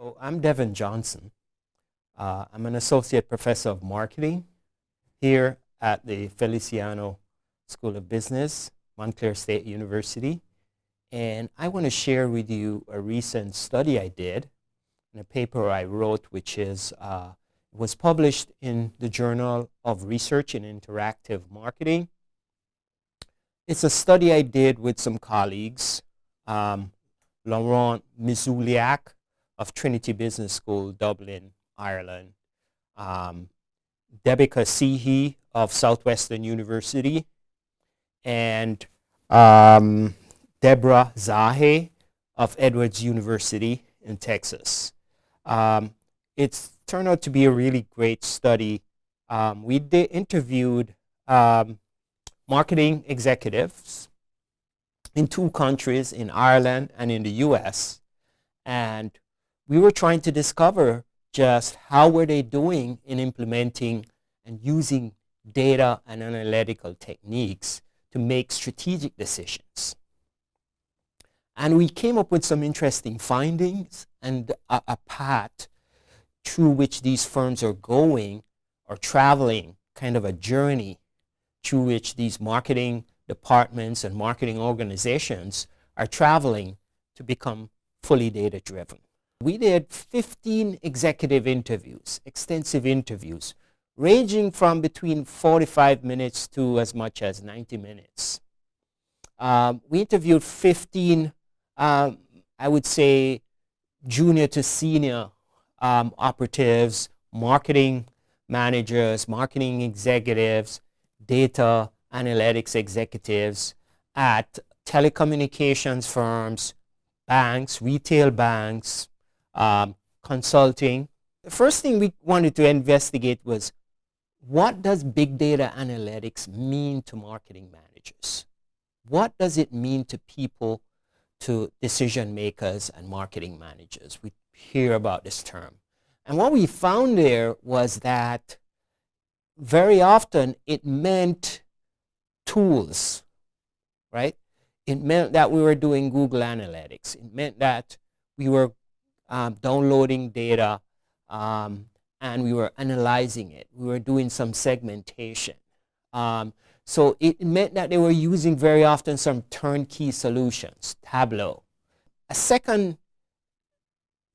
So I'm Devon Johnson. I'm an associate professor of marketing here at the Feliciano School of Business, Montclair State University. And I want to share with you a recent study I did and a paper I wrote, which was published in the Journal of Research in Interactive Marketing. It's a study I did with some colleagues, Laurent Mizouliak of Trinity Business School, Dublin, Ireland, Debika Sihi of Southwestern University, and Deborah Zahe of Edwards University in Texas. It's turned out to be a really great study. We interviewed marketing executives in two countries, in Ireland and in the US, and we were trying to discover just how were they doing in implementing and using data and analytical techniques to make strategic decisions. And we came up with some interesting findings and a path through which these firms are going or traveling, kind of a journey through which these marketing departments and marketing organizations are traveling to become fully data-driven. We did 15 executive interviews, extensive interviews, ranging from between 45 minutes to as much as 90 minutes. We interviewed 15, I would say, junior to senior operatives, marketing managers, marketing executives, data analytics executives at telecommunications firms, banks, retail banks, consulting. The first thing we wanted to investigate was, what does big data analytics mean to marketing managers? What does it mean to people, to decision makers and marketing managers? We hear about this term. And what we found there was that very often it meant tools, right? It meant that we were doing Google Analytics. It meant that we were downloading data and we were analyzing it. We were doing some segmentation. So it meant that they were using very often some turnkey solutions, Tableau. A second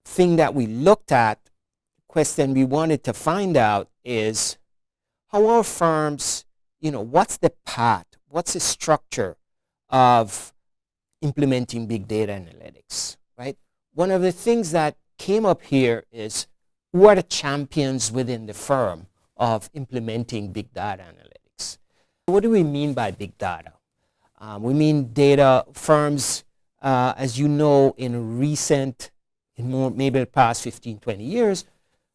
thing that we looked at, question we wanted to find out is, how are firms, what's the path, what's the structure of implementing big data analytics, right? One of the things that came up here is, who are the champions within the firm of implementing big data analytics? What do we mean by big data? We mean data firms, as you know, in maybe the past 15, 20 years,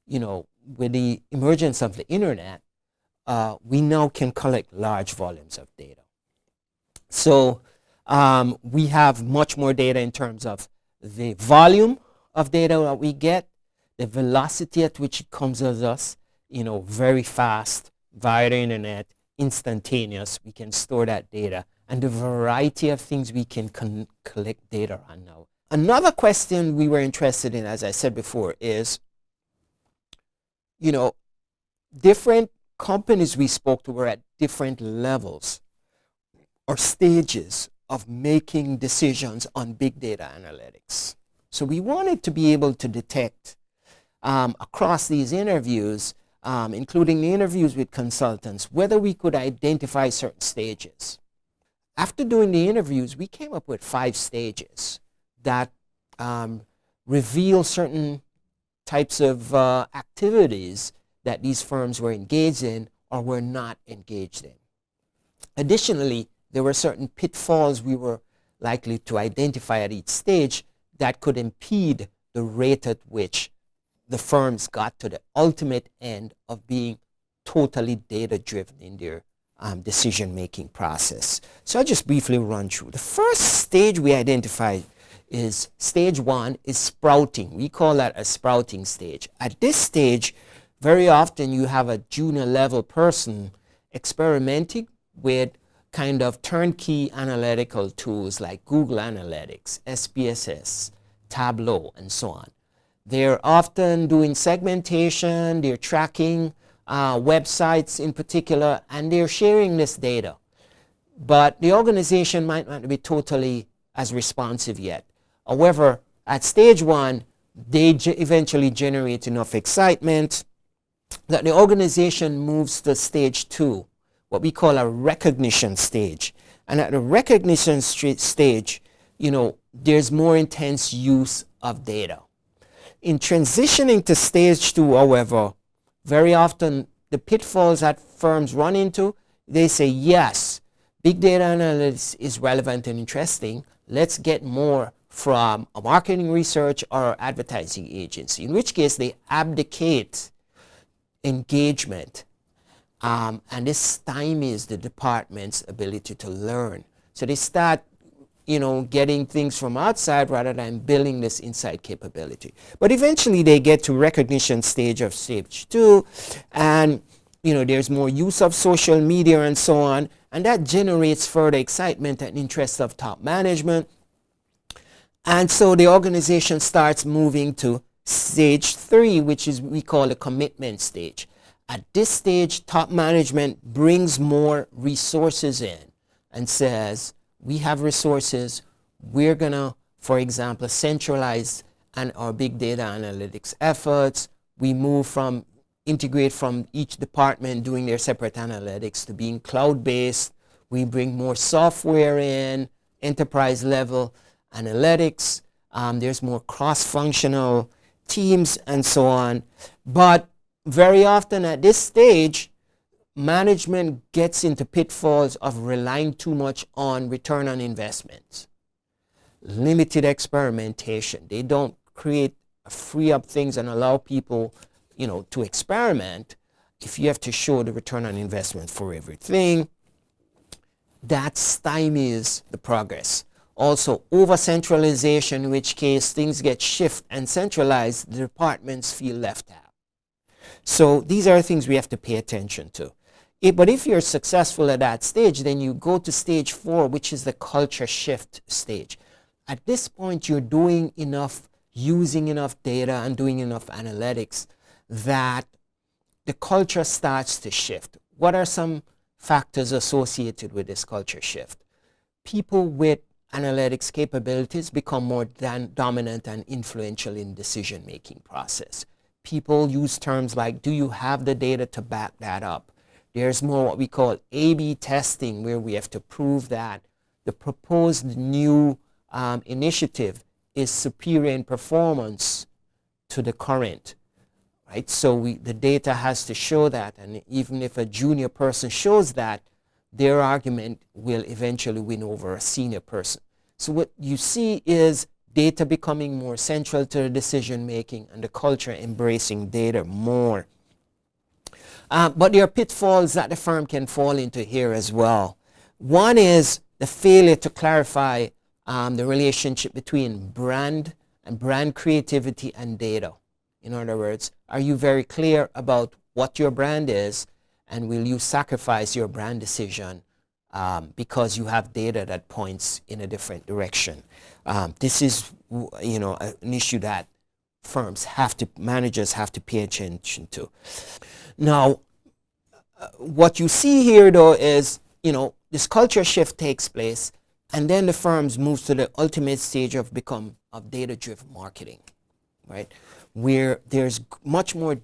with the emergence of the internet, we now can collect large volumes of data. So we have much more data in terms of the volume of data that we get, the velocity at which it comes at us, very fast, via the internet, instantaneous. We can store that data, and the variety of things we can collect data on now. Another question we were interested in, as I said before, is, different companies we spoke to were at different levels or stages of making decisions on big data analytics. So we wanted to be able to detect across these interviews, including the interviews with consultants, whether we could identify certain stages. After doing the interviews, we came up with 5 stages that reveal certain types of activities that these firms were engaged in or were not engaged in. Additionally, there were certain pitfalls we were likely to identify at each stage that could impede the rate at which the firms got to the ultimate end of being totally data-driven in their decision-making process. So I'll just briefly run through. The first stage we identified is stage 1 is sprouting. We call that a sprouting stage. At this stage, very often you have a junior level person experimenting with kind of turnkey analytical tools like Google Analytics, SPSS, Tableau, and so on. They're often doing segmentation, they're tracking websites in particular, and they're sharing this data. But the organization might not be totally as responsive yet. However, at stage one, they eventually generate enough excitement that the organization moves to stage two, what we call a recognition stage. And at the recognition stage, there's more intense use of data. In transitioning to stage two, however, very often the pitfalls that firms run into, they say, yes, big data analytics is relevant and interesting. Let's get more from a marketing research or advertising agency, in which case they abdicate engagement, and this stymies the department's ability to learn. So they start getting things from outside rather than building this inside capability. But eventually they get to recognition stage of stage two, and there's more use of social media and so on, and that generates further excitement and interest of top management. And so the organization starts moving to stage three, which is we call the commitment stage. At this stage, top management brings more resources in and says, we have resources, we're going to, for example, centralize our big data analytics efforts. We integrate from each department doing their separate analytics to being cloud-based. We bring more software in, enterprise level analytics. There's more cross-functional teams and so on. But very often at this stage, management gets into pitfalls of relying too much on return on investment, limited experimentation. They don't free up things and allow people, to experiment. If you have to show the return on investment for everything, that stymies the progress. Also, over-centralization, in which case things get shifted and centralized, the departments feel left out. So these are things we have to pay attention to. But if you're successful at that stage, then you go to stage four, which is the culture shift stage. At this point, you're doing enough, using enough data and doing enough analytics that the culture starts to shift. What are some factors associated with this culture shift? People with analytics capabilities become more dominant and influential in decision-making process. People use terms like, do you have the data to back that up? There's more what we call A/B testing, where we have to prove that the proposed new initiative is superior in performance to the current, right? So the data has to show that, and even if a junior person shows that, their argument will eventually win over a senior person. So what you see is data becoming more central to the decision making and the culture embracing data more. But there are pitfalls that the firm can fall into here as well. One is the failure to clarify the relationship between brand and brand creativity and data. In other words, are you very clear about what your brand is, and will you sacrifice your brand decision because you have data that points in a different direction? This is an issue that managers have to pay attention to. Now, what you see here though is, this culture shift takes place, and then the firms move to the ultimate stage of data-driven marketing, right? Where there's much more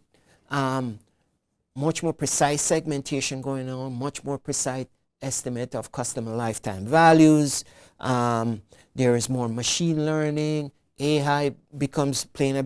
precise segmentation going on, much more precise estimate of customer lifetime values. There is more machine learning. AI becomes playing a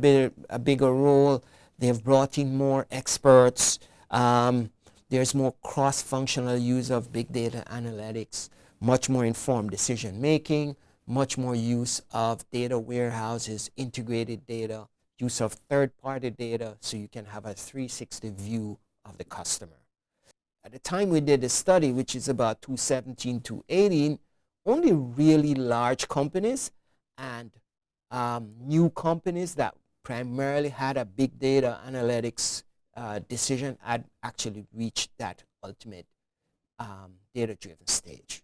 bigger role. They've brought in more experts. There's more cross-functional use of big data analytics, much more informed decision making, much more use of data warehouses, integrated data, use of third-party data, so you can have a 360 view of the customer. At the time we did the study, which is about 2017, 2018, only really large companies and new companies that primarily had a big data analytics decision had actually reached that ultimate data-driven stage.